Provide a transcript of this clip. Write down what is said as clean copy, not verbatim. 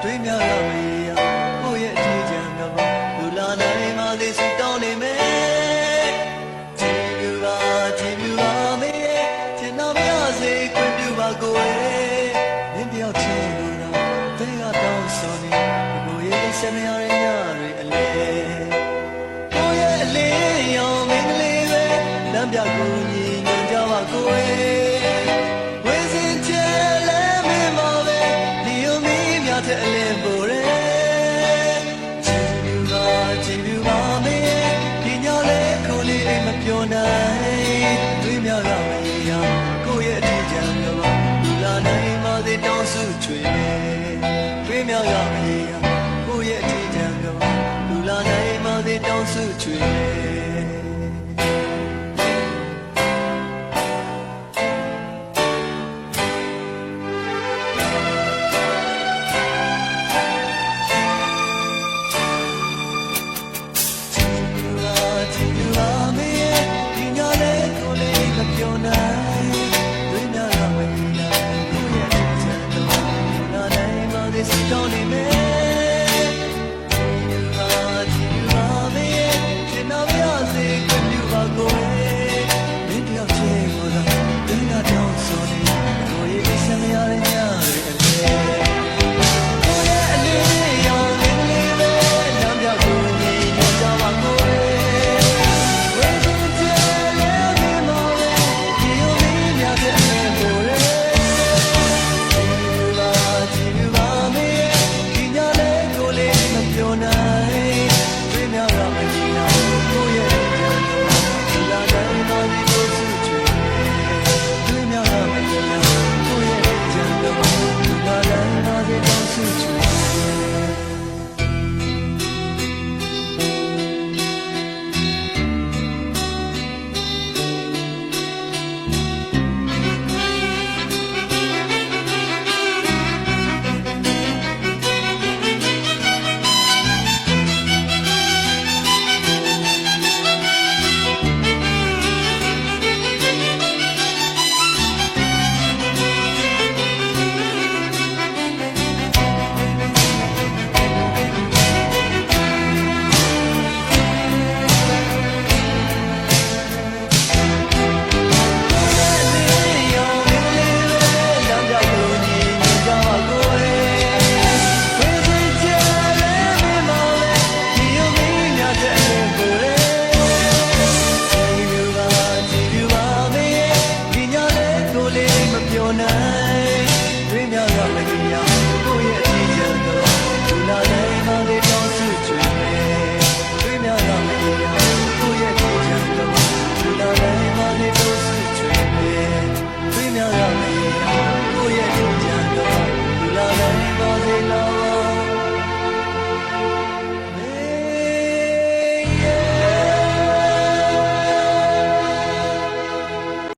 တွေးများလာမေးရကိုယ့်ရဲ့အထီးကျန်တော့လူလာနိုင်မှသိစီတောင်းနေမယ်ကြည်ပြူပါမေးချင်တော်များစေခွင့်ပြုပါကိုယ်နင်းတယောက်ချင်းလို့တော့ဘယ်ကတောင်းဆိုနေကိုယ့်ရဲ့စိတ်မရ